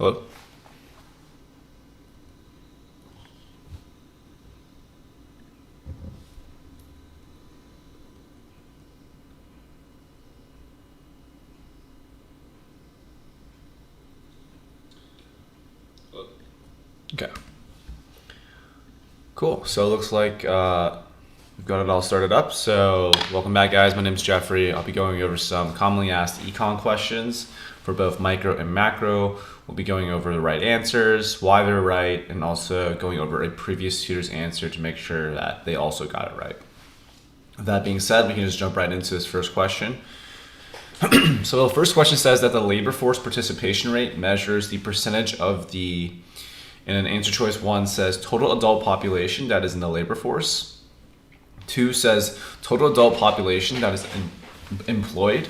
Hello? Okay. Cool. So it looks like we've got it all started up. So welcome back, guys. My name's Jeffrey. I'll be going over some commonly asked econ questions for both micro and macro. We'll be going over the right answers, why they're right, and also going over a previous tutor's answer to make sure that they also got it right. With that being said, we can just jump right into this first question. So the first question says that the labor force participation rate measures the percentage of the, and answer choice 1 says total adult population that is in the labor force. 2 says total adult population that is employed.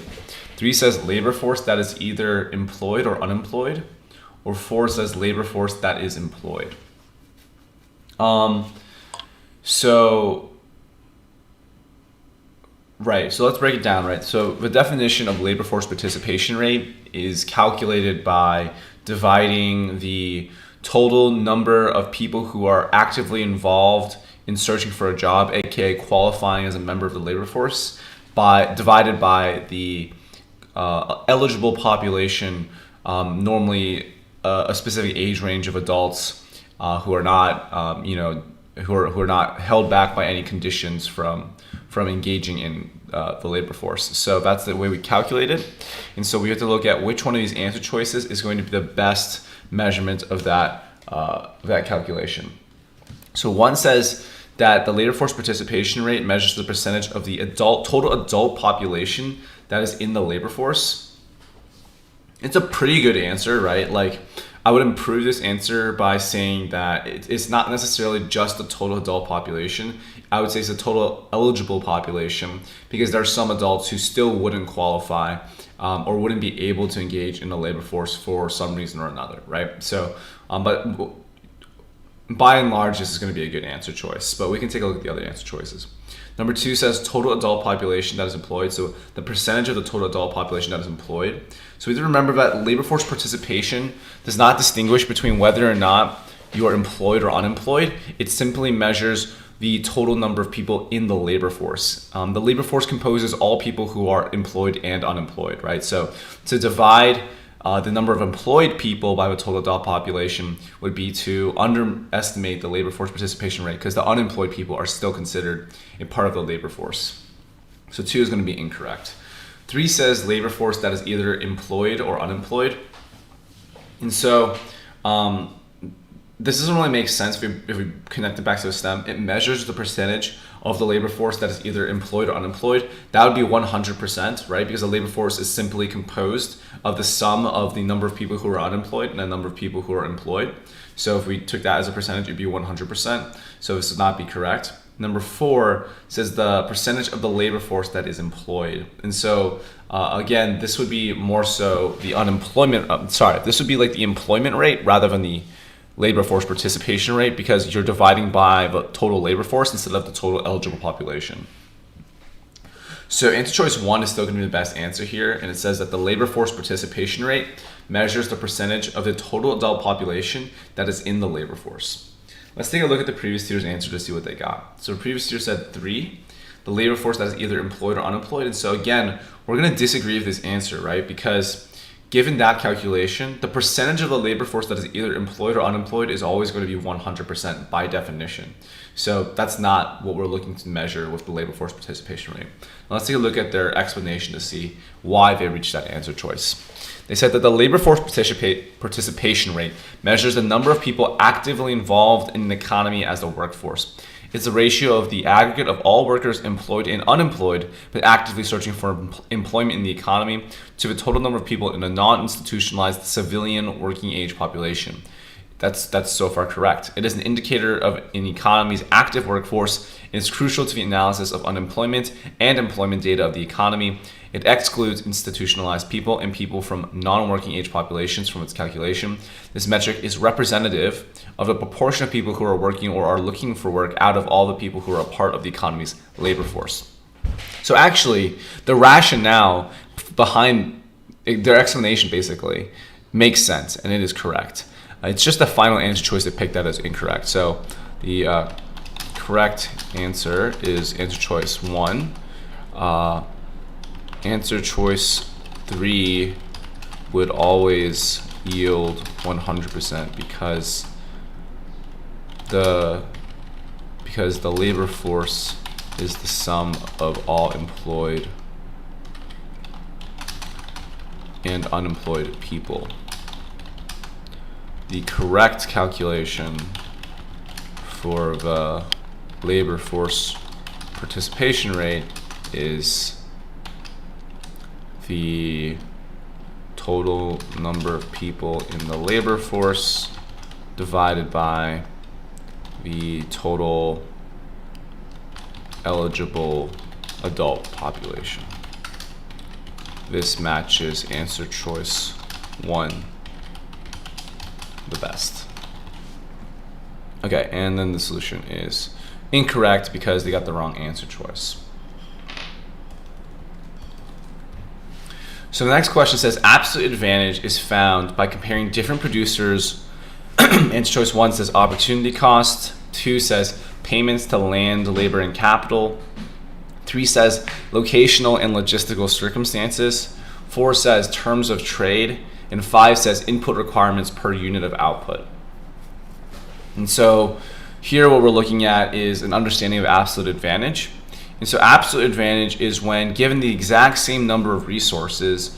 3 says labor force that is either employed or unemployed. Or 4 says labor force that is employed. So let's break it down, right? So the definition of labor force participation rate is calculated by dividing the total number of people who are actively involved in searching for a job, aka qualifying as a member of the labor force, divided by the eligible population, normally a specific age range of adults who are not, who are not held back by any conditions from engaging in the labor force. So that's the way we calculate it. And so we have to look at which one of these answer choices is going to be the best measurement of that calculation. So 1 says that the labor force participation rate measures the percentage of the total adult population that is in the labor force. It's a pretty good answer, right? Like, I would improve this answer by saying that it's not necessarily just the total adult population. I would say it's the total eligible population, because there are some adults who still wouldn't qualify or wouldn't be able to engage in the labor force for some reason or another, right? So, but by and large, this is going to be a good answer choice, but we can take a look at the other answer choices. Number 2 says total adult population that is employed. So the percentage of the total adult population that is employed. So we have to remember that labor force participation does not distinguish between whether or not you are employed or unemployed. It simply measures the total number of people in the labor force. The labor force composes all people who are employed and unemployed, right? So to divide the number of employed people by the total adult population would be to underestimate the labor force participation rate, because the unemployed people are still considered a part of the labor force. So 2 is going to be incorrect. 3 says labor force that is either employed or unemployed. And so this doesn't really make sense if we connect it back to the STEM. It measures the percentage of the labor force that is either employed or unemployed. That would be 100%, right? Because the labor force is simply composed of the sum of the number of people who are unemployed and the number of people who are employed. So if we took that as a percentage, it'd be 100%. So this would not be correct. Number 4 says the percentage of the labor force that is employed. And so again, this would be more so the this would be like the employment rate rather than the labor force participation rate, because you're dividing by the total labor force instead of the total eligible population. So answer choice 1 is still going to be the best answer here, and it says that the labor force participation rate measures the percentage of the total adult population that is in the labor force. Let's take a look at the previous tutor's answer to see what they got. So the previous tutor said 3, the labor force that is either employed or unemployed. And so again, we're going to disagree with this answer, right? Because given that calculation, the percentage of the labor force that is either employed or unemployed is always going to be 100% by definition. So that's not what we're looking to measure with the labor force participation rate. Now let's take a look at their explanation to see why they reached that answer choice. They said that the labor force participation rate measures the number of people actively involved in an economy as a workforce. It's the ratio of the aggregate of all workers employed and unemployed, but actively searching for employment in the economy, to the total number of people in a non-institutionalized civilian working age population. That's so far correct. It is an indicator of an economy's active workforce and is crucial to the analysis of unemployment and employment data of the economy. It excludes institutionalized people and people from non-working age populations from its calculation. This metric is representative of the proportion of people who are working or are looking for work out of all the people who are a part of the economy's labor force. So actually, the rationale behind their explanation basically makes sense, and it is correct. It's just the final answer choice that picked that as incorrect. So the correct answer is answer choice 1. Answer choice 3 would always yield 100% because the labor force is the sum of all employed and unemployed people. The correct calculation for the labor force participation rate is the total number of people in the labor force divided by the total eligible adult population. This matches answer choice 1 the best. Okay, and then the solution is incorrect because they got the wrong answer choice. So the next question says absolute advantage is found by comparing different producers. Answer choice 1 says opportunity cost. 2 says payments to land, labor, and capital. 3 says locational and logistical circumstances. 4 says terms of trade. And 5 says input requirements per unit of output. And so here what we're looking at is an understanding of absolute advantage. And so absolute advantage is when given the exact same number of resources,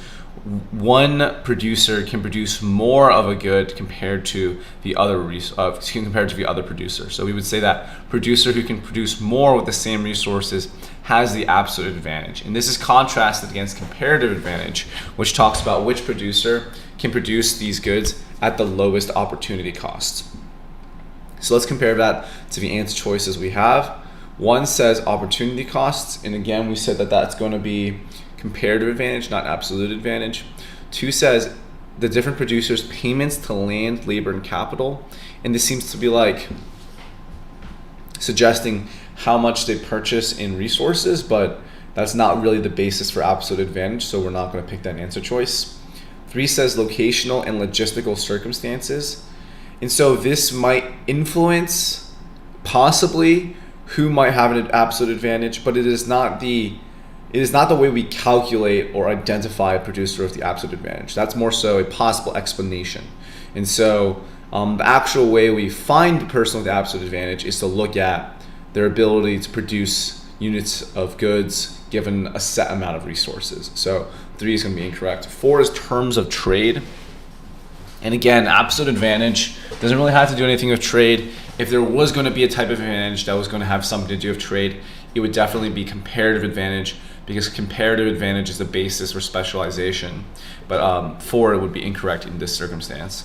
one producer can produce more of a good compared to the other producer. So we would say that producer who can produce more with the same resources has the absolute advantage. And this is contrasted against comparative advantage, which talks about which producer can produce these goods at the lowest opportunity cost. So let's compare that to the answer choices we have. 1 says opportunity costs, and again we said that that's going to be comparative advantage, not absolute advantage. 2 says the different producers' payments to land, labor, and capital, and this seems to be like suggesting how much they purchase in resources, but that's not really the basis for absolute advantage, so we're not going to pick that answer choice. 3 says locational and logistical circumstances, and so this might influence possibly who might have an absolute advantage, but it is not the way we calculate or identify a producer with the absolute advantage. That's more so a possible explanation. And so the actual way we find the person with the absolute advantage is to look at their ability to produce units of goods given a set amount of resources. So 3 is going to be incorrect. 4 is terms of trade. And again, absolute advantage doesn't really have to do anything with trade. If there was going to be a type of advantage that was going to have something to do with trade, it would definitely be comparative advantage, because comparative advantage is the basis for specialization. But 4 would be incorrect in this circumstance.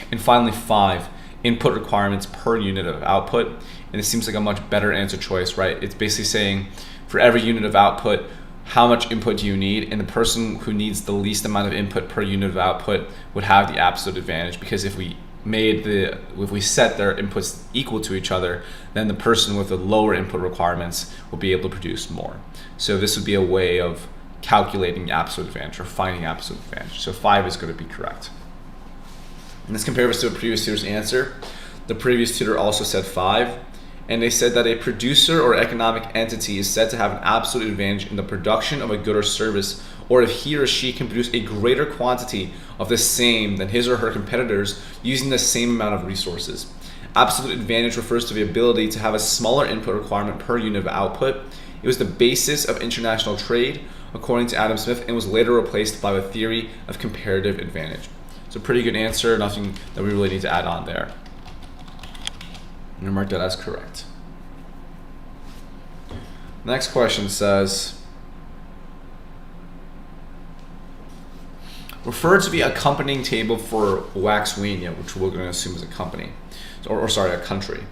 And finally, 5, input requirements per unit of output. And it seems like a much better answer choice, right? It's basically saying for every unit of output, how much input do you need? And the person who needs the least amount of input per unit of output would have the absolute advantage, because if we set their inputs equal to each other, then the person with the lower input requirements will be able to produce more. So this would be a way of calculating absolute advantage or finding absolute advantage. So 5 is going to be correct. And this compares to a previous tutor's answer. The previous tutor also said 5, and they said that a producer or economic entity is said to have an absolute advantage in the production of a good or service, or if he or she can produce a greater quantity of the same than his or her competitors using the same amount of resources. Absolute advantage refers to the ability to have a smaller input requirement per unit of output. It was the basis of international trade, according to Adam Smith, and was later replaced by the theory of comparative advantage. It's a pretty good answer, nothing that we really need to add on there. I'm going to mark that as correct. Next question says, refer to the accompanying table for Waxwania, which we're going to assume is a company, a country.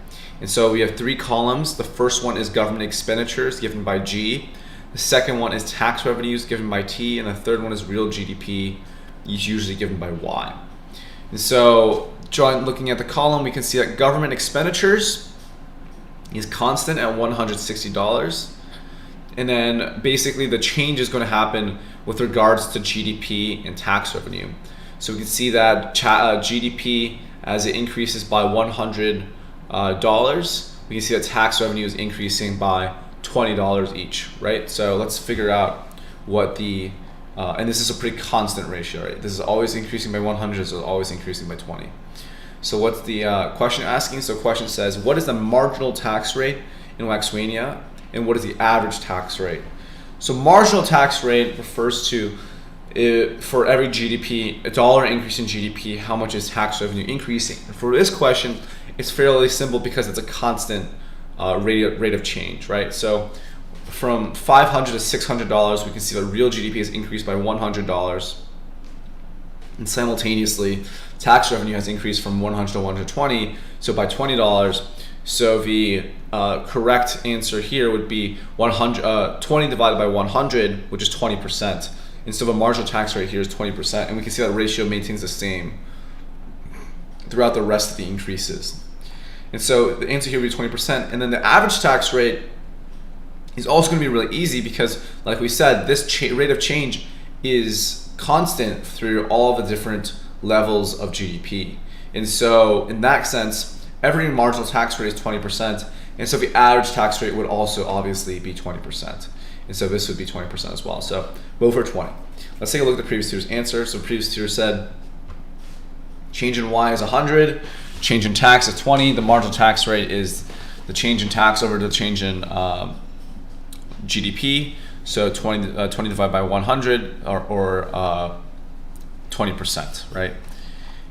And so we have 3 columns. The first one is government expenditures given by G. The second one is tax revenues given by T. And the third one is real GDP, usually given by Y. And so looking at the column, we can see that government expenditures is constant at $160. And then basically the change is going to happen with regards to GDP and tax revenue. So we can see that GDP, as it increases by $100, we can see that tax revenue is increasing by $20 each, right? So let's figure out what the, and this is a pretty constant ratio, right? This is always increasing by 100, this is always increasing by 20. So what's the question asking? So the question says, what is the marginal tax rate in Waxmania, and what is the average tax rate? So marginal tax rate refers to, for every GDP, a dollar increase in GDP, how much is tax revenue increasing? And for this question, it's fairly simple because it's a constant rate of change, right? So from $500 to $600, we can see that real GDP has increased by $100, and simultaneously, tax revenue has increased from 100 to 120, so by $20. So the correct answer here would be 20 divided by 100, which is 20%. And so the marginal tax rate here is 20%, and we can see that ratio maintains the same throughout the rest of the increases. And so the answer here would be 20%. And then the average tax rate is also going to be really easy because, like we said, this rate of change is constant through all the different levels of GDP. And so in that sense, every marginal tax rate is 20%. And so the average tax rate would also obviously be 20%. And so this would be 20% as well. So both are 20. Let's take a look at the previous tutor's answer. So the previous tutor said change in Y is 100, change in tax is 20. The marginal tax rate is the change in tax over the change in GDP. So 20 divided by 100 or 20%, right?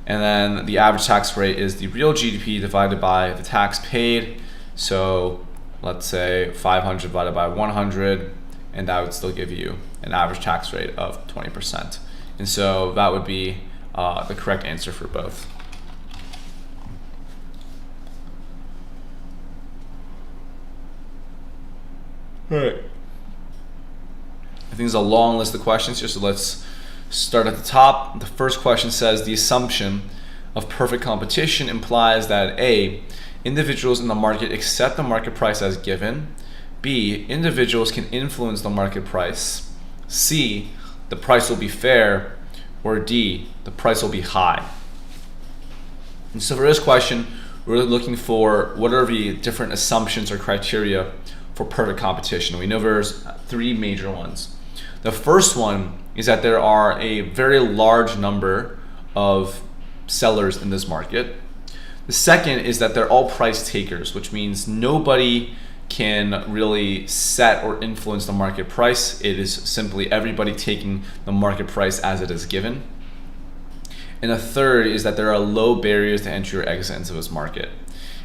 And then the average tax rate is the real GDP divided by the tax paid. So let's say 500 divided by 100, and that would still give you an average tax rate of 20%. And so that would be the correct answer for both. All right. I think there's a long list of questions here, so let's start at the top. The first question says the assumption of perfect competition implies that A, individuals in the market accept the market price as given. B, individuals can influence the market price. C, the price will be fair. Or D, the price will be high. And so for this question, we're looking for what are the different assumptions or criteria for perfect competition. We know there's three major ones. The first one is that there are a very large number of sellers in this market. The second is that they're all price takers, which means nobody can really set or influence the market price. It is simply everybody taking the market price as it is given. And the third is that there are low barriers to entry or exit into this market.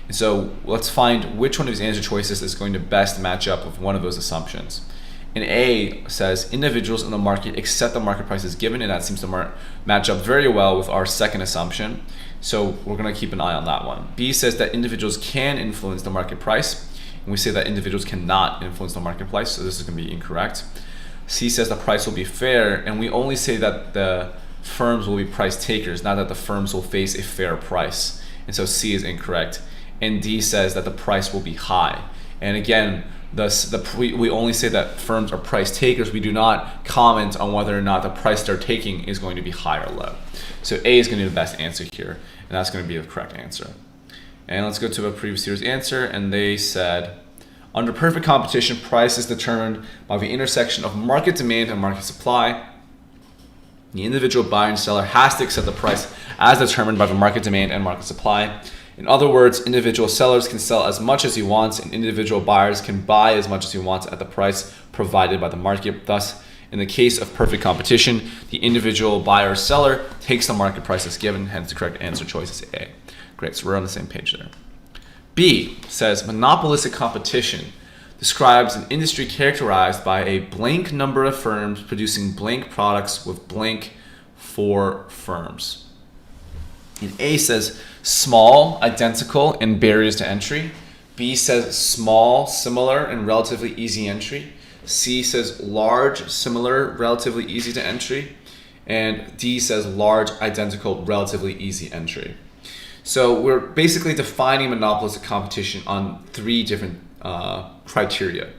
And so let's find which one of these answer choices is going to best match up with one of those assumptions. And A says individuals in the market accept the market price as given, and that seems to match up very well with our second assumption. So we're going to keep an eye on that one. B says that individuals can influence the market price, and we say that individuals cannot influence the market price, so this is going to be incorrect. C says the price will be fair, and we only say that the firms will be price takers, not that the firms will face a fair price. And so C is incorrect. And D says that the price will be high. And again, we only say that firms are price takers. We do not comment on whether or not the price they're taking is going to be high or low. So A is going to be the best answer here, and that's going to be the correct answer. And let's go to a previous year's answer, and they said, under perfect competition, price is determined by the intersection of market demand and market supply. The individual buyer and seller has to accept the price as determined by the market demand and market supply. In other words, individual sellers can sell as much as he wants, and individual buyers can buy as much as he wants at the price provided by the market. Thus, in the case of perfect competition, the individual buyer or seller takes the market price as given, hence the correct answer choice is A. Great, so we're on the same page there. B says monopolistic competition describes an industry characterized by a blank number of firms producing blank products with blank for firms. And A says small, identical, and barriers to entry. B says small, similar, and relatively easy entry. C says large, similar, relatively easy to entry. And D says large, identical, relatively easy entry. So we're basically defining monopolistic competition on three different criteria.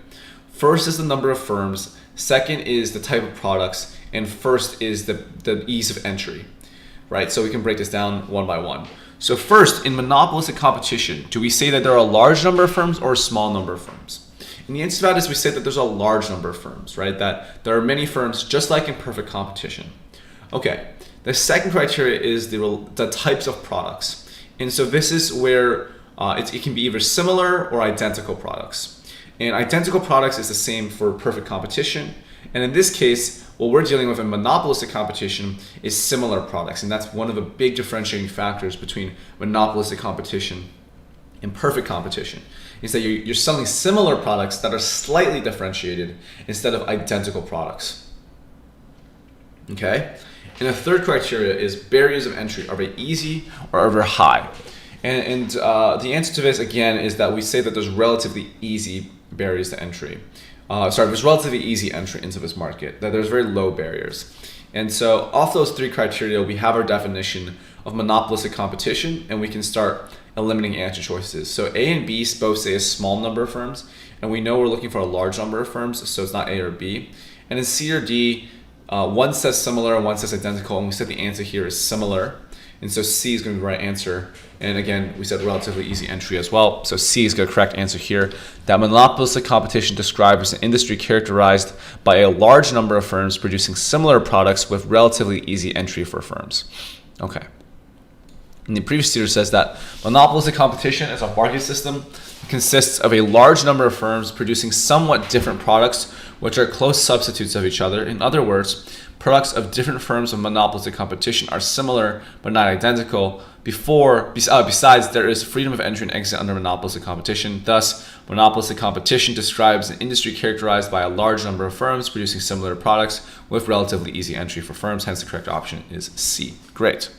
First is the number of firms. Second is the type of products. And first is the ease of entry. right? So we can break this down one by one. So first, in monopolistic competition, do we say that there are a large number of firms or a small number of firms? And the answer to that is we say that there's a large number of firms, right? That there are many firms, just like in perfect competition. Okay, the second criteria is the types of products. And so this is where it can be either similar or identical products. And identical products is the same for perfect competition. And in this case, what we're dealing with in monopolistic competition is similar products. And that's one of the big differentiating factors between monopolistic competition and perfect competition, is that you're selling similar products that are slightly differentiated instead of identical products. Okay? And the third criteria is barriers of entry. Are they easy or are they high? And the answer to this, again, is that we say that there's relatively easy barriers to entry. There's relatively easy entry into this market, that there's very low barriers. And so off those three criteria, we have our definition of monopolistic competition, and we can start eliminating answer choices. So A and B both say a small number of firms, and we know we're looking for a large number of firms, so it's not A or B. And in C or D, one says similar and one says identical, and we said the answer here is similar. And so C is going to be the right answer. And again, we said relatively easy entry as well. So C is the correct answer here. That monopolistic competition describes an industry characterized by a large number of firms producing similar products with relatively easy entry for firms. Okay. And the previous tutor says that monopolistic competition as a market system consists of a large number of firms producing somewhat different products which are close substitutes of each other. In other words, products of different firms of monopolistic competition are similar but not identical. Besides, there is freedom of entry and exit under monopolistic competition. Thus, monopolistic competition describes an industry characterized by a large number of firms producing similar products with relatively easy entry for firms. Hence, the correct option is C. Great.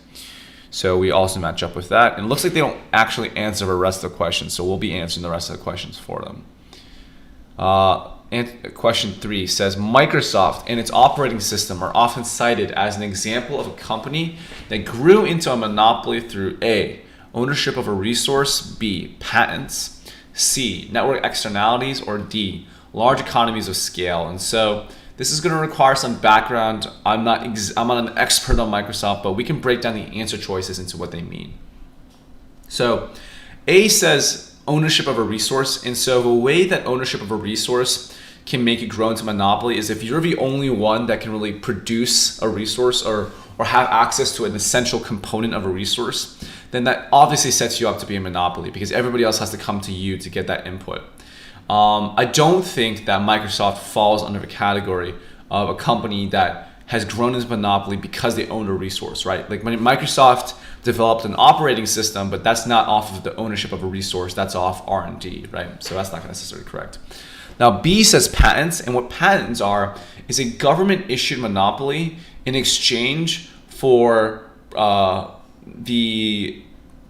So we also match up with that. And it looks like they don't actually answer the rest of the questions, so we'll be answering the rest of the questions for them. And question 3 says, Microsoft and its operating system are often cited as an example of a company that grew into a monopoly through A, ownership of a resource, B, patents, C, network externalities, or D, large economies of scale. And so this is going to require some background. I'm not an expert on Microsoft, but we can break down the answer choices into what they mean. So A says ownership of a resource. And so the way that ownership of a resource can make it grow into monopoly is if you're the only one that can really produce a resource or have access to an essential component of a resource, then that obviously sets you up to be a monopoly because everybody else has to come to you to get that input. I don't think that Microsoft falls under the category of a company that has grown into monopoly because they own a resource, right? Like when Microsoft developed an operating system, but that's not off of the ownership of a resource, that's off R&D, right? So that's not necessarily correct. Now B says patents, and what patents are is a government issued monopoly in exchange for the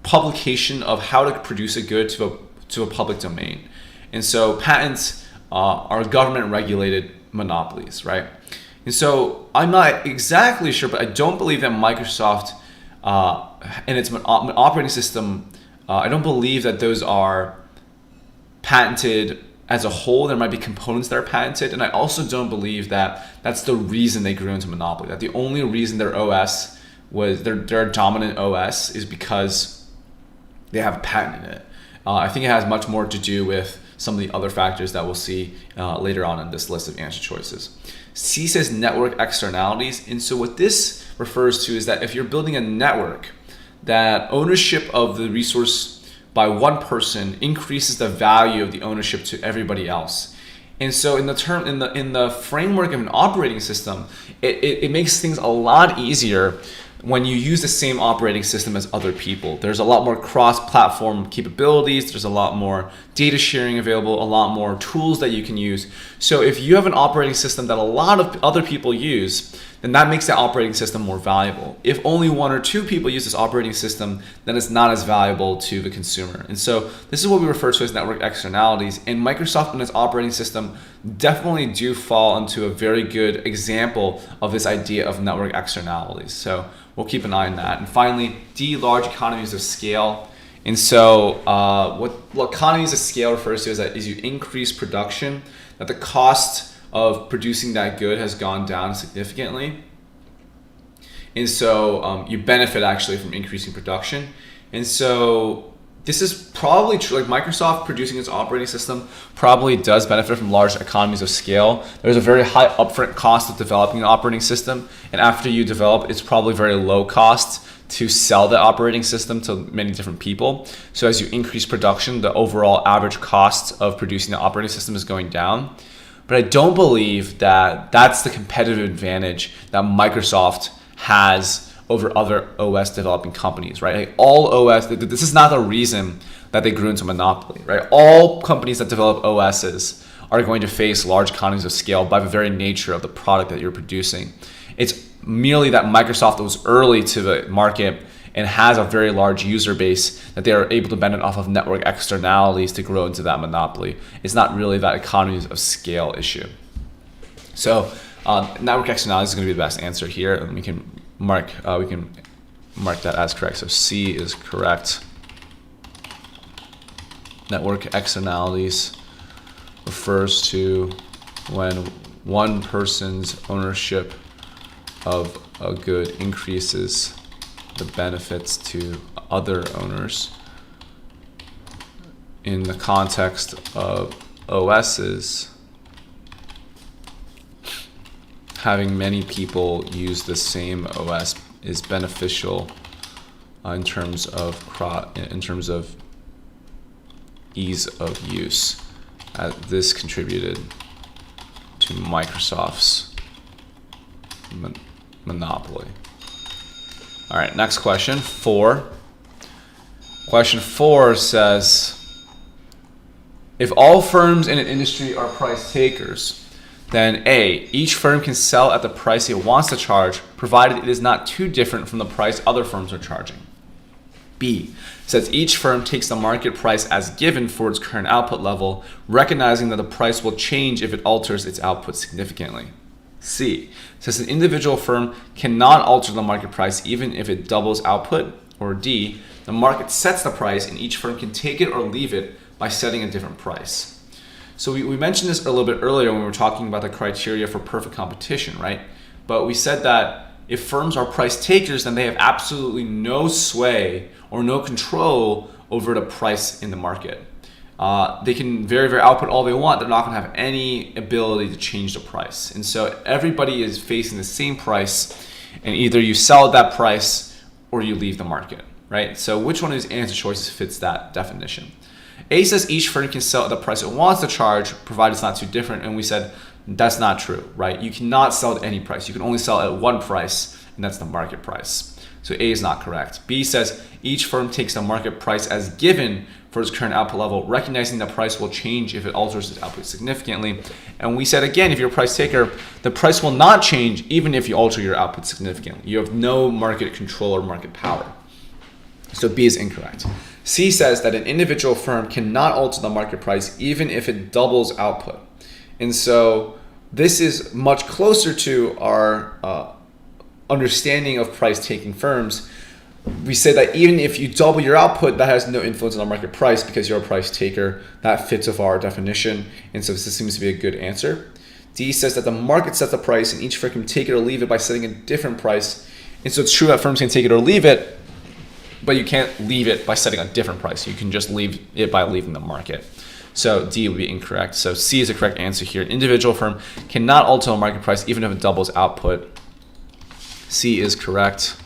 publication of how to produce a good to a public domain. And so patents are government regulated monopolies, right? And so I'm not exactly sure, but I don't believe that Microsoft and its operating system, I don't believe that those are patented as a whole. There might be components that are patented, and I also don't believe that that's the reason they grew into monopoly. That the only reason their OS was their dominant OS is because they have a patent in it. I think it has much more to do with some of the other factors that we'll see later on in this list of answer choices. C says network externalities, and so what this refers to is that if you're building a network, that ownership of the resource by one person increases the value of the ownership to everybody else. And so in the framework of an operating system, it makes things a lot easier when you use the same operating system as other people. There's a lot more cross-platform capabilities, there's a lot more data sharing available, a lot more tools that you can use. So if you have an operating system that a lot of other people use, then that makes that operating system more valuable. If only one or two people use this operating system, then it's not as valuable to the consumer. And so this is what we refer to as network externalities. And Microsoft and its operating system definitely do fall into a very good example of this idea of network externalities. So we'll keep an eye on that. And finally, D, large economies of scale. And so what economies of scale refers to is that as you increase production, that the cost of producing that good has gone down significantly. And so you benefit actually from increasing production. And so this is probably true. Like Microsoft producing its operating system probably does benefit from large economies of scale. There's a very high upfront cost of developing an operating system. And after you develop, it's probably very low cost to sell the operating system to many different people. So as you increase production, the overall average cost of producing the operating system is going down. But I don't believe that that's the competitive advantage that Microsoft has over other OS developing companies, right? Like all OS, this is not the reason that they grew into a monopoly, right? All companies that develop OSs are going to face large economies of scale by the very nature of the product that you're producing. It's merely that Microsoft was early to the market and has a very large user base that they are able to benefit off of network externalities to grow into that monopoly. It's not really that economies of scale issue. So network externalities is going to be the best answer here, and we can mark that as correct. So C is correct. Network externalities refers to when one person's ownership of a good increases the benefits to other owners. In the context of OSs, having many people use the same OS is beneficial in terms of ease of use. This contributed to Microsoft's monopoly. All right, next question, 4. Question 4 says, if all firms in an industry are price takers, then A, each firm can sell at the price it wants to charge, provided it is not too different from the price other firms are charging. B, says each firm takes the market price as given for its current output level, recognizing that the price will change if it alters its output significantly. C, says an individual firm cannot alter the market price even if it doubles output. Or D, the market sets the price and each firm can take it or leave it by setting a different price. So we mentioned this a little bit earlier when we were talking about the criteria for perfect competition, right? But we said that if firms are price takers, then they have absolutely no sway or no control over the price in the market. They can very output all they want. They're not going to have any ability to change the price. And so everybody is facing the same price, and either you sell at that price or you leave the market, right? So which one of these answer choices fits that definition? A says each firm can sell at the price it wants to charge, provided it's not too different. And we said that's not true, right? You cannot sell at any price. You can only sell at one price, and that's the market price. So A is not correct. B says each firm takes the market price as given for its current output level, recognizing the price will change if it alters its output significantly. And we said again, if you're a price taker, the price will not change even if you alter your output significantly. You have no market control or market power. So B is incorrect. C says that an individual firm cannot alter the market price even if it doubles output. And so this is much closer to our understanding of price-taking firms. We say that even if you double your output, that has no influence on the market price because you're a price taker. That fits with our definition, and so this seems to be a good answer. D says that the market sets the price and each firm can take it or leave it by setting a different price. And so it's true that firms can take it or leave it, but you can't leave it by setting a different price. You can just leave it by leaving the market. So D would be incorrect. So C is the correct answer here. An individual firm cannot alter the market price even if it doubles output. C is correct.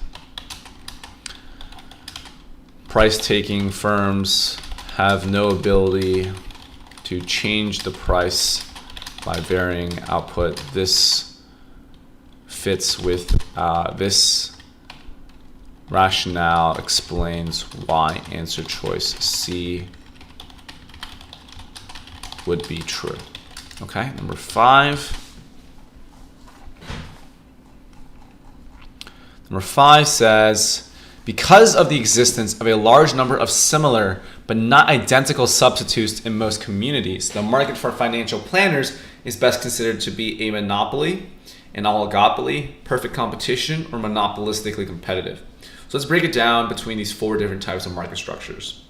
Price-taking firms have no ability to change the price by varying output. This fits with this rationale explains why answer choice C would be true. Okay, number 5. Number 5 says, because of the existence of a large number of similar but not identical substitutes in most communities, the market for financial planners is best considered to be a monopoly, an oligopoly, perfect competition, or monopolistically competitive. So let's break it down between these 4 different types of market structures.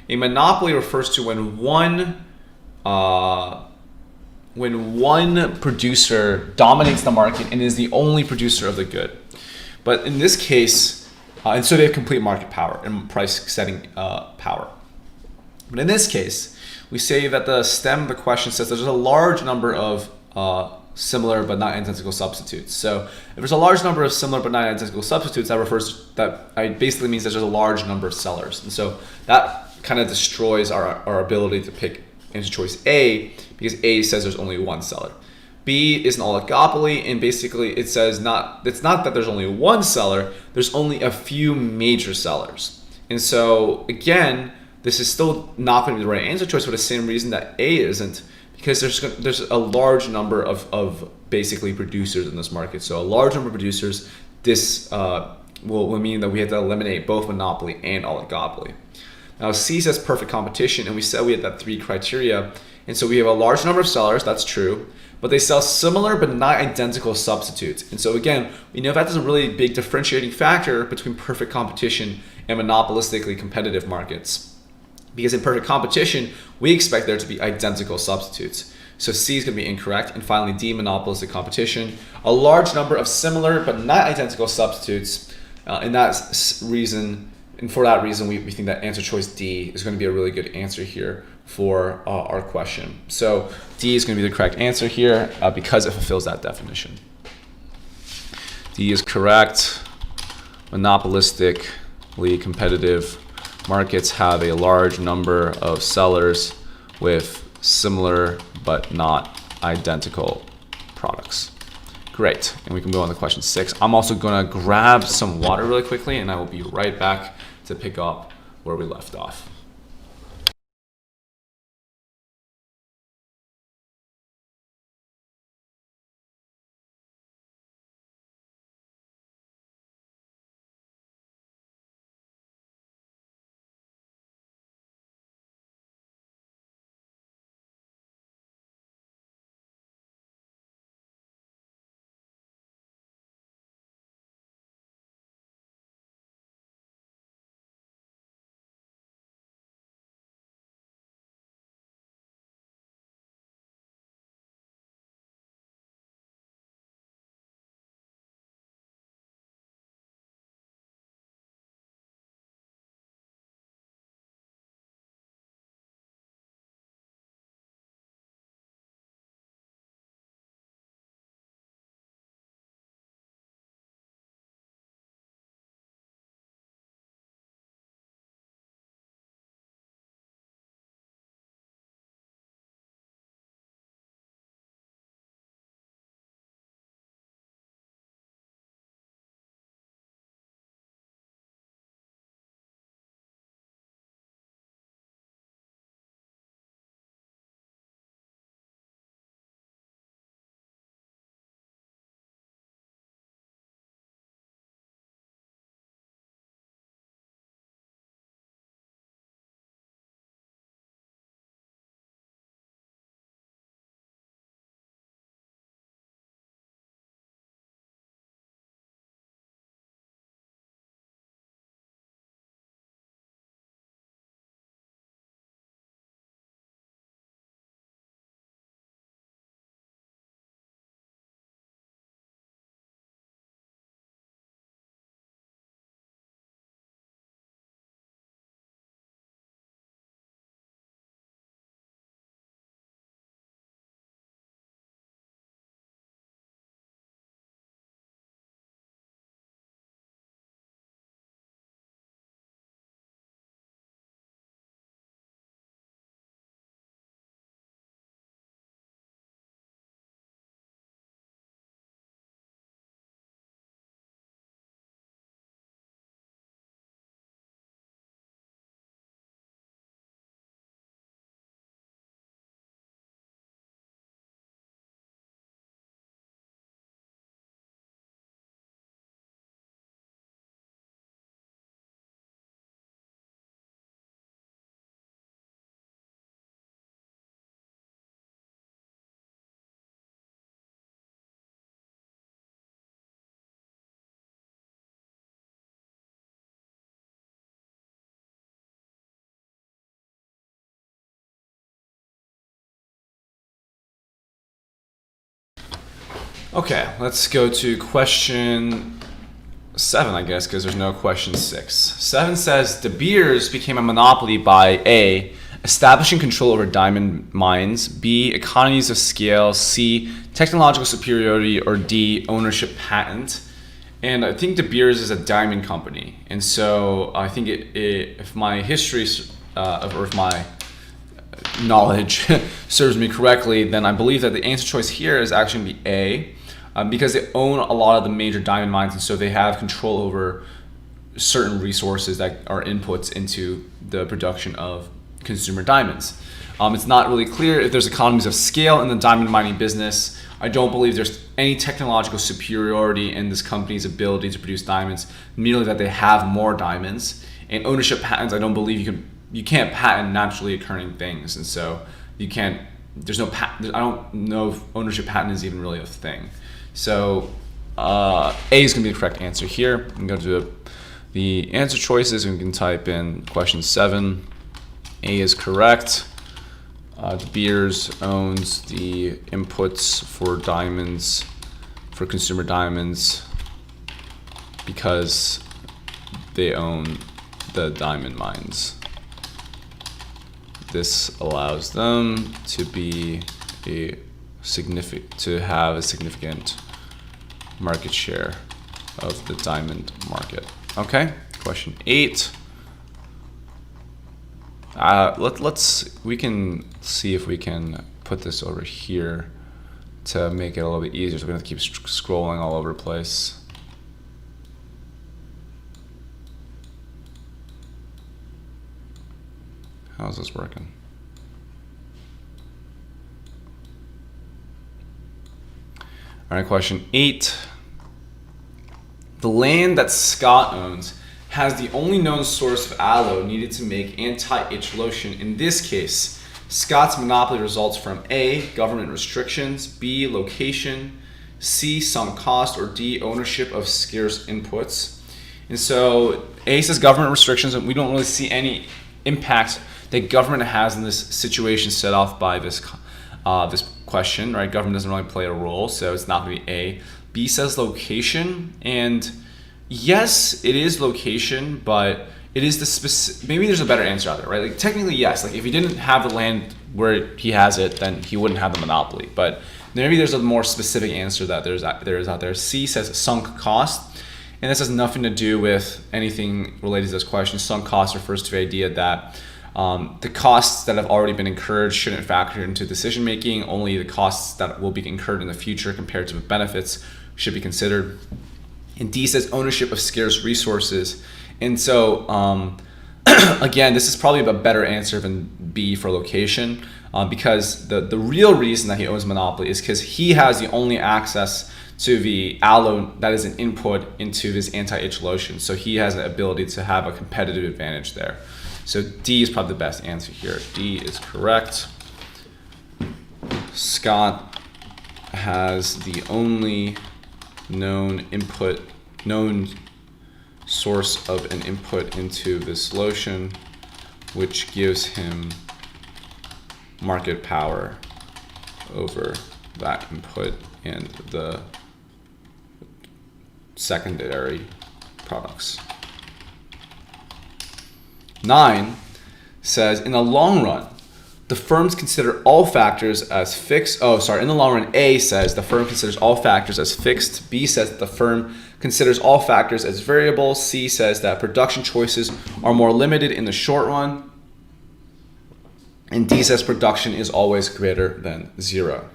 A monopoly refers to when one producer dominates the market and is the only producer of the good. But in this case, and so they have complete market power and price setting power. But in this case, we say that the stem of the question says there's a large number of similar but not identical substitutes. So if there's a large number of similar but not identical substitutes, that basically means that there's a large number of sellers. And so that kind of destroys our ability to pick answer choice A, because A says there's only one seller. B is an oligopoly, and basically it says it's not that there's only one seller, there's only a few major sellers. And so again, this is still not going to be the right answer choice for the same reason that A isn't, because there's a large number of basically producers in this market. So a large number of producers, this will mean that we have to eliminate both monopoly and oligopoly. Now C says perfect competition, and we said we had that 3 criteria. And so we have a large number of sellers, that's true, but they sell similar but not identical substitutes. And so again, we know that's a really big differentiating factor between perfect competition and monopolistically competitive markets. Because in perfect competition, we expect there to be identical substitutes. So C is going to be incorrect. And finally, D, monopolistic competition. A large number of similar but not identical substitutes. And for that reason, we think that answer choice D is going to be a really good answer here for our question. So D is going to be the correct answer here because it fulfills that definition. D is correct. Monopolistically competitive markets have a large number of sellers with similar but not identical products. Great, and we can move on to question 6. I'm also going to grab some water really quickly, and I will be right back to pick up where we left off. Okay, let's go to question 7, I guess, because there's no question 6. 7 says De Beers became a monopoly by A, establishing control over diamond mines, B, economies of scale, C, technological superiority, or D, ownership patent. And I think De Beers is a diamond company. And so I think if my history or if my knowledge serves me correctly, then I believe that the answer choice here is actually going to be A, because they own a lot of the major diamond mines, and so they have control over certain resources that are inputs into the production of consumer diamonds. It's not really clear if there's economies of scale in the diamond mining business. I don't believe there's any technological superiority in this company's ability to produce diamonds, merely that they have more diamonds. And ownership patents, I don't believe you can't patent naturally occurring things, and so you can't. There's no patent. I don't know if ownership patent is even really a thing. So A is going to be the correct answer here. I'm going to do the answer choices, and we can type in question 7. A is correct. De Beers owns the inputs for diamonds, for consumer diamonds, because they own the diamond mines. This allows them to have a significant market share of the diamond market. Okay, question 8. We can see if we can put this over here to make it a little bit easier, so we don't have to keep scrolling all over the place. How's this working? All right, question 8. The land that Scott owns has the only known source of aloe needed to make anti-itch lotion. In this case, Scott's monopoly results from A, government restrictions, B, location, C, sunk cost, or D, ownership of scarce inputs. And so A says government restrictions, and we don't really see any impact that government has in this situation set off by this question, right? Government doesn't really play a role, so it's not going to be A. B says location, and yes, it is location, but it is the specific. Maybe there's a better answer out there, right? Like technically, yes. Like if he didn't have the land where he has it, then he wouldn't have the monopoly. But maybe there's a more specific answer that there is out there. C says sunk cost, and this has nothing to do with anything related to this question. Sunk cost refers to the idea that the costs that have already been incurred shouldn't factor into decision making. Only the costs that will be incurred in the future compared to the benefits should be considered. And D says ownership of scarce resources. And so, again, this is probably a better answer than B for location, because the real reason that he owns monopoly is because he has the only access to the aloe that is an input into this anti-itch lotion. So he has the ability to have a competitive advantage there. So D is probably the best answer here. D is correct. Scott has the only known source of an input into this lotion, which gives him market power over that input and the secondary products. 9 says, in the long run, the firms consider all factors as fixed. In the long run, A says the firm considers all factors as fixed. B says that the firm considers all factors as variable. C says that production choices are more limited in the short run. And D says production is always greater than 0.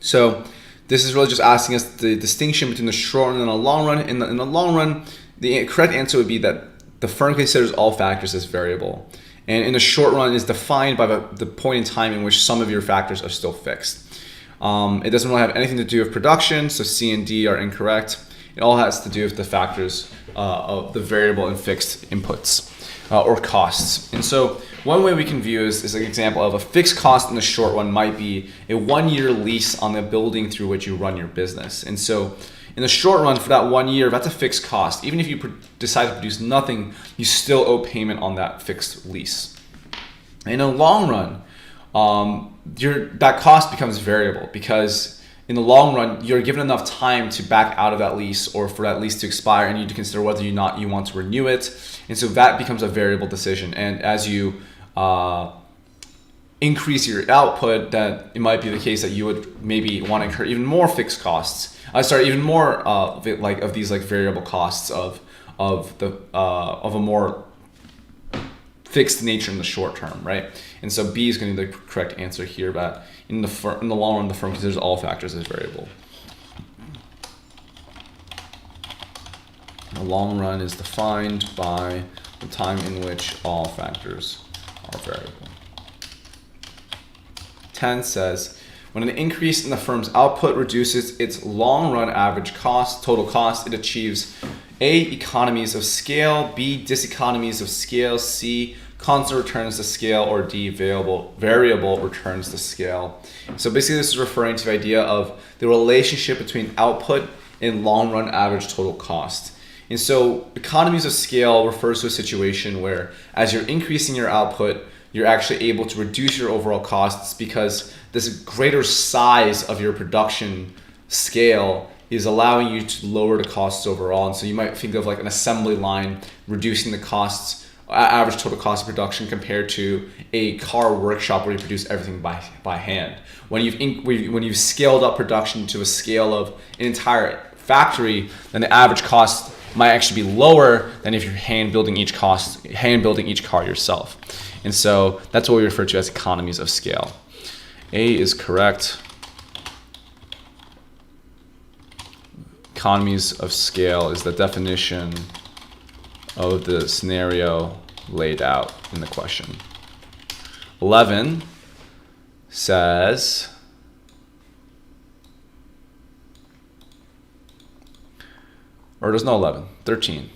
So this is really just asking us the distinction between the short run and the long run. In the long run, the correct answer would be that the firm considers all factors as variable. And in the short run is defined by the point in time in which some of your factors are still fixed. It doesn't really have anything to do with production, so C and D are incorrect. It all has to do with the factors of the variable and fixed inputs or costs. And so one way we can view is an example of a fixed cost in the short run might be a 1-year lease on the building through which you run your business. And so in the short run, for that 1 year, that's a fixed cost. Even if you decide to produce nothing, you still owe payment on that fixed lease. In the long run, that cost becomes variable because in the long run, you're given enough time to back out of that lease or for that lease to expire, and you need to consider whether or not you want to renew it. And so that becomes a variable decision. And as you increase your output, that it might be the case that you would maybe want to incur even more fixed costs. Even more of these variable costs of a more fixed nature in the short term, right? And so B is going to be the correct answer here. But in the long run, the firm considers all factors as variable. The long run is defined by the time in which all factors are variable. 10 says, when an increase in the firm's output reduces its long-run average cost, total cost, it achieves A, economies of scale, B, diseconomies of scale, C, constant returns to scale, or D, variable returns to scale. So basically this is referring to the idea of the relationship between output and long-run average total cost. And so economies of scale refers to a situation where as you're increasing your output, you're actually able to reduce your overall costs because this greater size of your production scale is allowing you to lower the costs overall. And so you might think of like an assembly line reducing the costs, average total cost of production compared to a car workshop where you produce everything by hand. When you've scaled up production to a scale of an entire factory, then the average cost might actually be lower than if you're hand building each car yourself. And so that's what we refer to as economies of scale. A is correct. Economies of scale is the definition of the scenario laid out in the question. 11 says, or there's no 11, 13.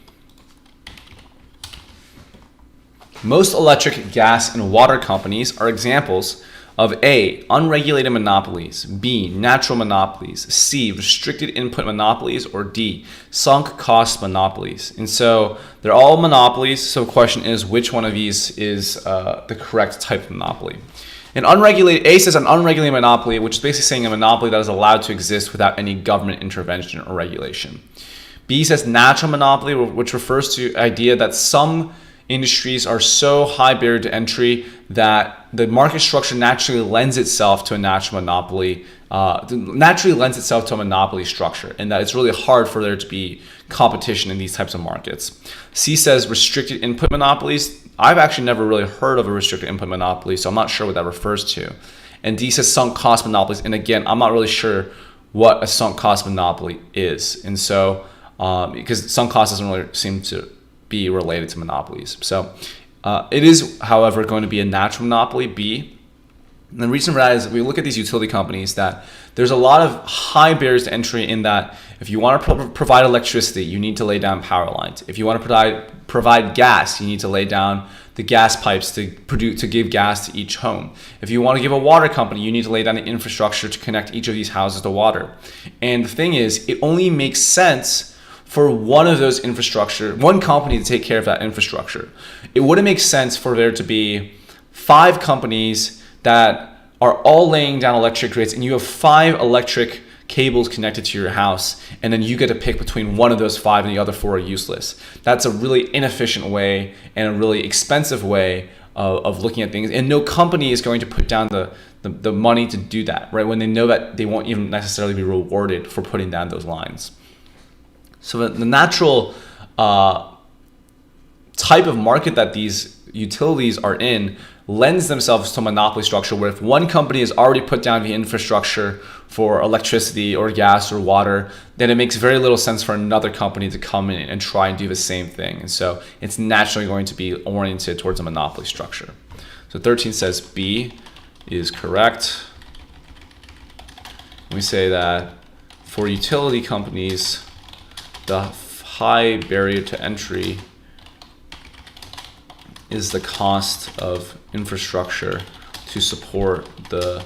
Most electric, gas, and water companies are examples of A, unregulated monopolies, B, natural monopolies, C, restricted input monopolies, or D, sunk cost monopolies. And so they're all monopolies. So the question is, which one of these is the correct type of monopoly? A says an unregulated monopoly, which is basically saying a monopoly that is allowed to exist without any government intervention or regulation. B says natural monopoly, which refers to the idea that some industries are so high barrier to entry that the market structure naturally lends itself to a natural monopoly, structure, and that it's really hard for there to be competition in these types of markets. C says restricted input monopolies. I've actually never really heard of a restricted input monopoly, so I'm not sure what that refers to. And D says sunk cost monopolies, and again, I'm not really sure what a sunk cost monopoly is. And so, because sunk cost doesn't really seem to be related to monopolies. So it is, however, going to be a natural monopoly, B. And the reason for that is we look at these utility companies that there's a lot of high barriers to entry in that if you want to provide electricity, you need to lay down power lines. If you want to provide gas, you need to lay down the gas pipes to give gas to each home. If you want to give a water company, you need to lay down the infrastructure to connect each of these houses to water. And the thing is, it only makes sense for one company to take care of that infrastructure. It wouldn't make sense for there to be 5 companies that are all laying down electric grids and you have 5 electric cables connected to your house, and then you get to pick between one of those 5 and the other 4 are useless. That's a really inefficient way and a really expensive way of looking at things, and no company is going to put down the money to do that, right? When they know that they won't even necessarily be rewarded for putting down those lines. So the natural type of market that these utilities are in lends themselves to a monopoly structure where if one company has already put down the infrastructure for electricity or gas or water, then it makes very little sense for another company to come in and try and do the same thing. And so it's naturally going to be oriented towards a monopoly structure. So 13 says B is correct. We say that for utility companies, the high barrier to entry is the cost of infrastructure to support the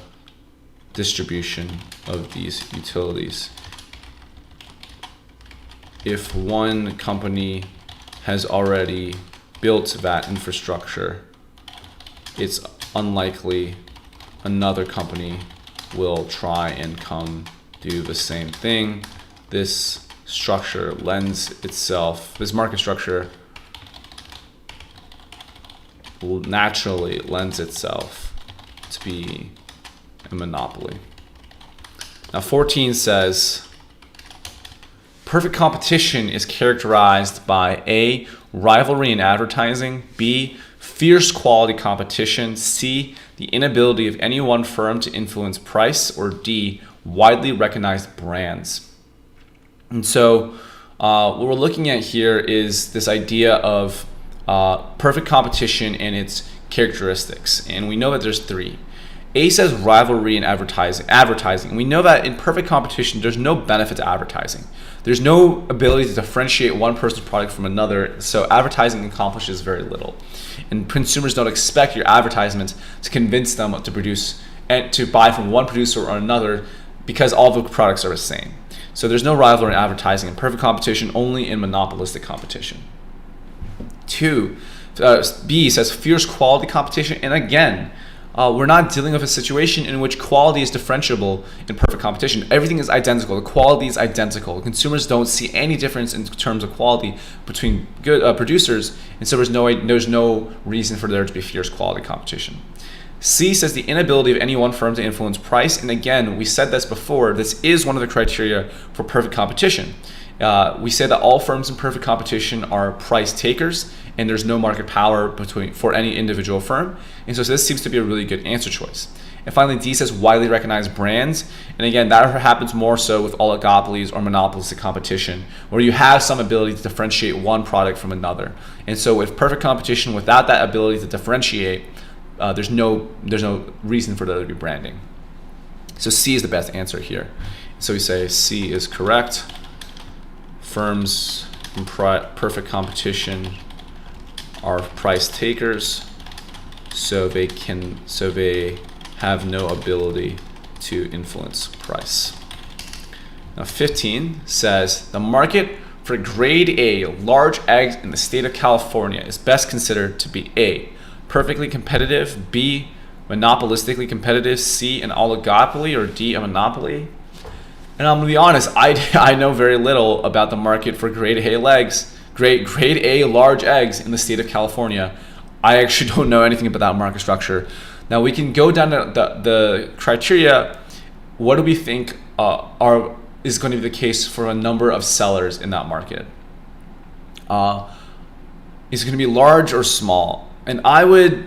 distribution of these utilities. If one company has already built that infrastructure, it's unlikely another company will try and come do the same thing. This structure lends itself, this market structure naturally lends itself to be a monopoly. Now 14 says, perfect competition is characterized by A, rivalry in advertising, B, fierce quality competition, C, the inability of any one firm to influence price, or D, widely recognized brands. And so what we're looking at here is this idea of perfect competition and its characteristics. And we know that there's three. A says rivalry in advertising. We know that in perfect competition, there's no benefit to advertising. There's no ability to differentiate one person's product from another, so advertising accomplishes very little. And consumers don't expect your advertisement to convince them to produce and to buy from one producer or another because all the products are the same. So there's no rivalry in advertising in perfect competition, only in monopolistic competition. 2, B says fierce quality competition, and again, we're not dealing with a situation in which quality is differentiable in perfect competition. Everything is identical. The quality is identical. Consumers don't see any difference in terms of quality between good producers, and so there's no reason for there to be fierce quality competition. C says the inability of any one firm to influence price, and again, we said this before, this is one of the criteria for perfect competition. We say that all firms in perfect competition are price takers, and there's no market power for any individual firm. And so this seems to be a really good answer choice. And finally, D says widely recognized brands. And again, that happens more so with oligopolies or monopolistic competition, where you have some ability to differentiate one product from another. And so with perfect competition, without that ability to differentiate, there's no reason for there to be branding. So C is the best answer here. So we say C is correct. Firms in perfect competition are price takers, so they have no ability to influence price. Now 15 says the market for grade A large eggs in the state of California is best considered to be A, perfectly competitive, B, monopolistically competitive, C, an oligopoly, or D, a monopoly. And I'm gonna be honest, I know very little about the market for grade A large eggs in the state of California. I actually don't know anything about that market structure. Now we can go down to the criteria. What do we think is going to be the case for a number of sellers in that market? Is it going to be large or small? And I would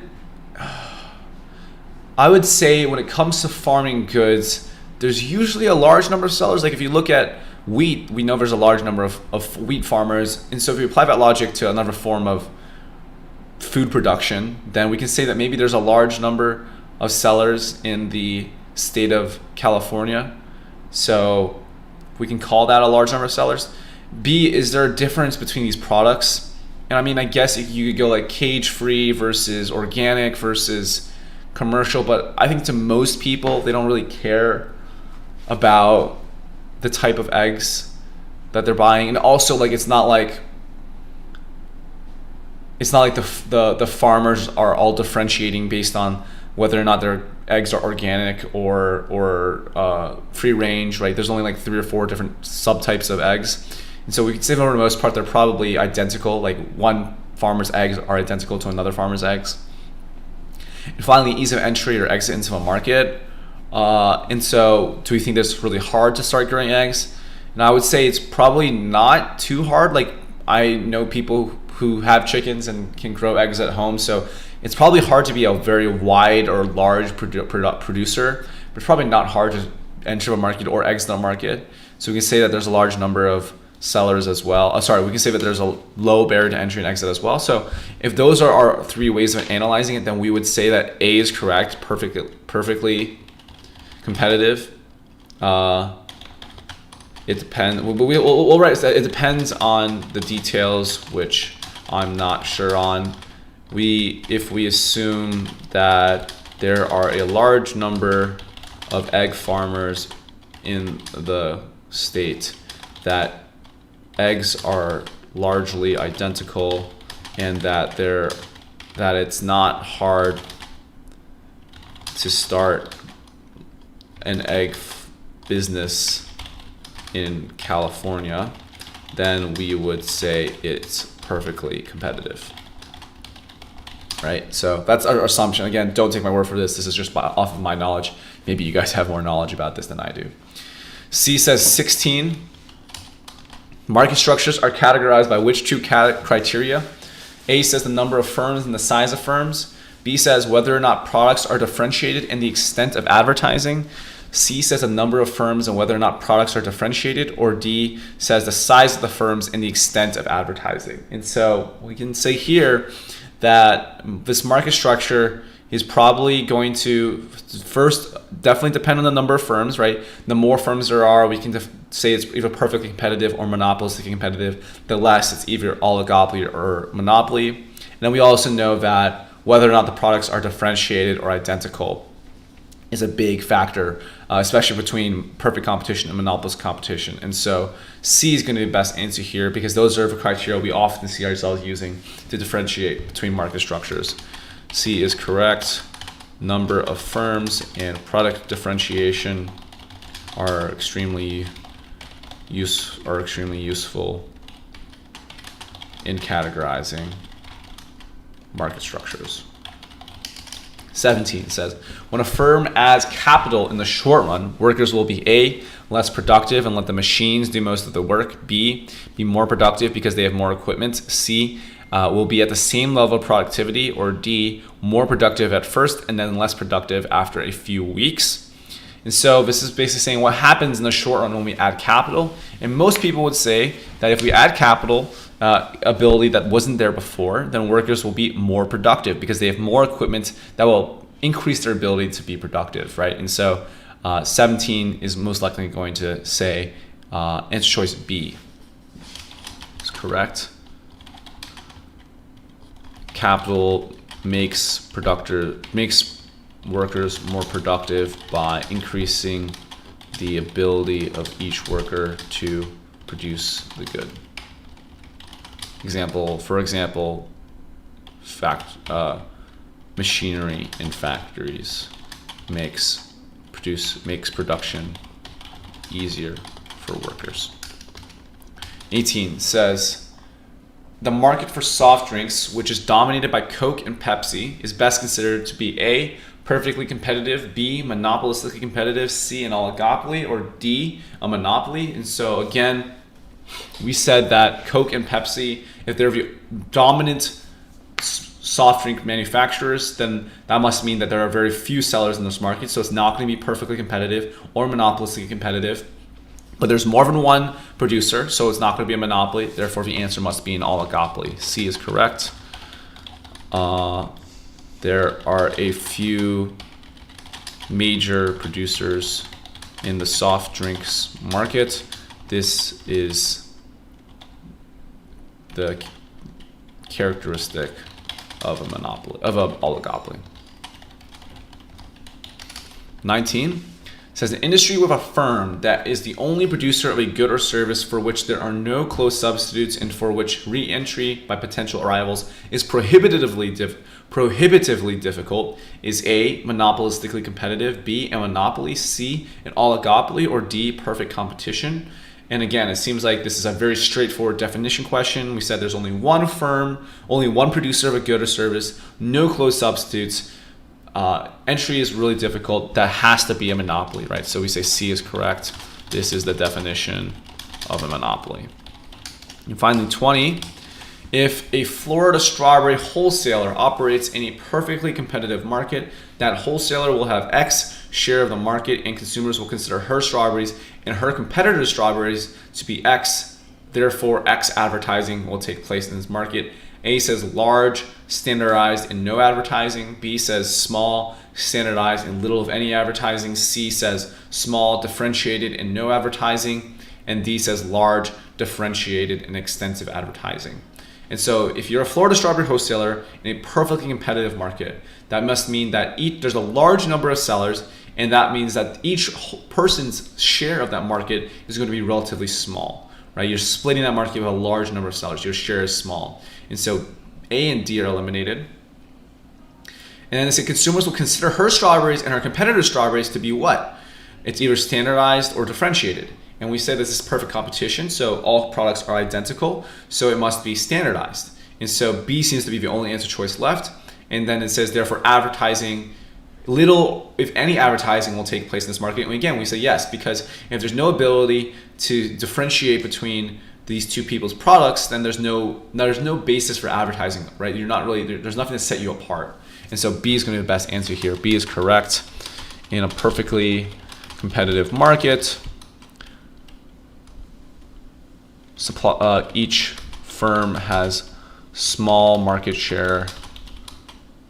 say when it comes to farming goods, there's usually a large number of sellers. Like if you look at wheat, we know there's a large number of wheat farmers. And so if we apply that logic to another form of food production, then we can say that maybe there's a large number of sellers in the state of California. So we can call that a large number of sellers. B, is there a difference between these products? And I mean, I guess you could go like cage-free versus organic versus commercial, but I think to most people, they don't really care about the type of eggs that they're buying. And also, like, it's not like the farmers are all differentiating based on whether or not their eggs are organic or free range, right? There's only like 3 or 4 different subtypes of eggs. And so we can say for the most part, they're probably identical. Like one farmer's eggs are identical to another farmer's eggs. And finally, ease of entry or exit into a market. And so do we think that it's really hard to start growing eggs? And I would say it's probably not too hard. Like I know people who have chickens and can grow eggs at home. So it's probably hard to be a very wide or large producer, but it's probably not hard to enter a market or exit a market. So we can say that there's a large number of sellers as well. We can say that there's a low barrier to entry and exit as well. So if those are our 3 ways of analyzing it, then we would say that A is correct, perfectly competitive. It depends. We'll write that it depends on the details, which I'm not sure on. If we assume that there are a large number of egg farmers in the state, that eggs are largely identical, and that it's not hard to start an egg business in California, then we would say it's perfectly competitive. Right? So that's our assumption. Again, don't take my word for this. This is just off of my knowledge. Maybe you guys have more knowledge about this than I do. C says 16. Market structures are categorized by which two criteria? A says the number of firms and the size of firms. B says whether or not products are differentiated and the extent of advertising. C says the number of firms and whether or not products are differentiated. Or D says the size of the firms and the extent of advertising. And so we can say here that this market structure is probably going to first definitely depend on the number of firms, right? The more firms there are, we can say it's either perfectly competitive or monopolistically competitive. The less, it's either oligopoly or monopoly. And then we also know that whether or not the products are differentiated or identical is a big factor, especially between perfect competition and monopolist competition. And so C is going to be the best answer here because those are the criteria we often see ourselves using to differentiate between market structures. C is correct. Number of firms and product differentiation are extremely useful in categorizing market structures. 17 says, when a firm adds capital in the short run, workers will be A, less productive and let the machines do most of the work. B, be more productive because they have more equipment. C, will be at the same level of productivity. Or D, more productive at first and then less productive after a few weeks. And so this is basically saying what happens in the short run when we add capital. And most people would say that if we add capital, ability that wasn't there before, then workers will be more productive because they have more equipment that will increase their ability to be productive, right? And so 17 is most likely going to say answer choice B is correct. Capital makes workers more productive by increasing the ability of each worker to produce the good. For example, machinery in factories makes production easier for workers. 18 says, the market for soft drinks, which is dominated by Coke and Pepsi, is best considered to be A, perfectly competitive, B, monopolistically competitive, C, an oligopoly, or D, a monopoly. And so again, we said that Coke and Pepsi, if they're the dominant soft drink manufacturers, then that must mean that there are very few sellers in this market. So it's not going to be perfectly competitive or monopolistically competitive. But there's more than one producer, so it's not going to be a monopoly. Therefore, the answer must be an oligopoly. C is correct. There are a few major producers in the soft drinks market. This is the characteristic of a monopoly, of an oligopoly. 19 says an industry with a firm that is the only producer of a good or service for which there are no close substitutes and for which re-entry by potential rivals is prohibitively difficult is A, monopolistically competitive, B, a monopoly, C, an oligopoly, or D, perfect competition. And again, it seems like this is a very straightforward definition question. We said there's only one firm, only one producer of a good or service, no close substitutes. Entry is really difficult. That has to be a monopoly, right? So we say C is correct. This is the definition of a monopoly. And finally, 20, if a Florida strawberry wholesaler operates in a perfectly competitive market, that wholesaler will have X share of the market and consumers will consider her strawberries and her competitors' strawberries to be X. Therefore, X advertising will take place in this market. A says large, standardized, and no advertising. B says small, standardized, and little of any advertising. C says small, differentiated, and no advertising. And D says large, differentiated, and extensive advertising. And so if you're a Florida strawberry wholesaler in a perfectly competitive market, that must mean that there's a large number of sellers, and that means that each person's share of that market is going to be relatively small, right? You're splitting that market with a large number of sellers. Your share is small. And so A and D are eliminated. And then they say consumers will consider her strawberries and her competitors' strawberries to be what? it's either standardized or differentiated. And we say this is perfect competition, so all products are identical, so it must be standardized. And so B seems to be the only answer choice left. And then it says, therefore, advertising, little, if any advertising will take place in this market. And again, we say yes, because if there's no ability to differentiate between these two people's products, then there's no basis for advertising, right? You're not really, there's nothing to set you apart. And so B is going to be the best answer here. B is correct. In a perfectly competitive market, each firm has small market share,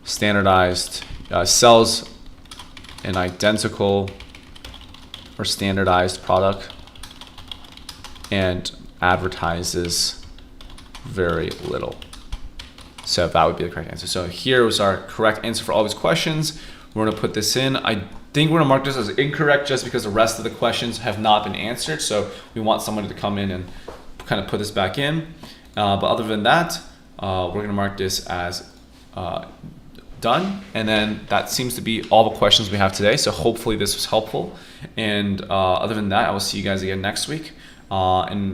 standardized, sells an identical or standardized product, and advertises very little. So that would be the correct answer. So here was our correct answer for all these questions. We're going to put this in. I think we're going to mark this as incorrect just because the rest of the questions have not been answered. So we want somebody to come in and kind of put this back in. But other than that, we're going to mark this as done. And then that seems to be all the questions we have today. So hopefully this was helpful. And other than that, I will see you guys again next week. And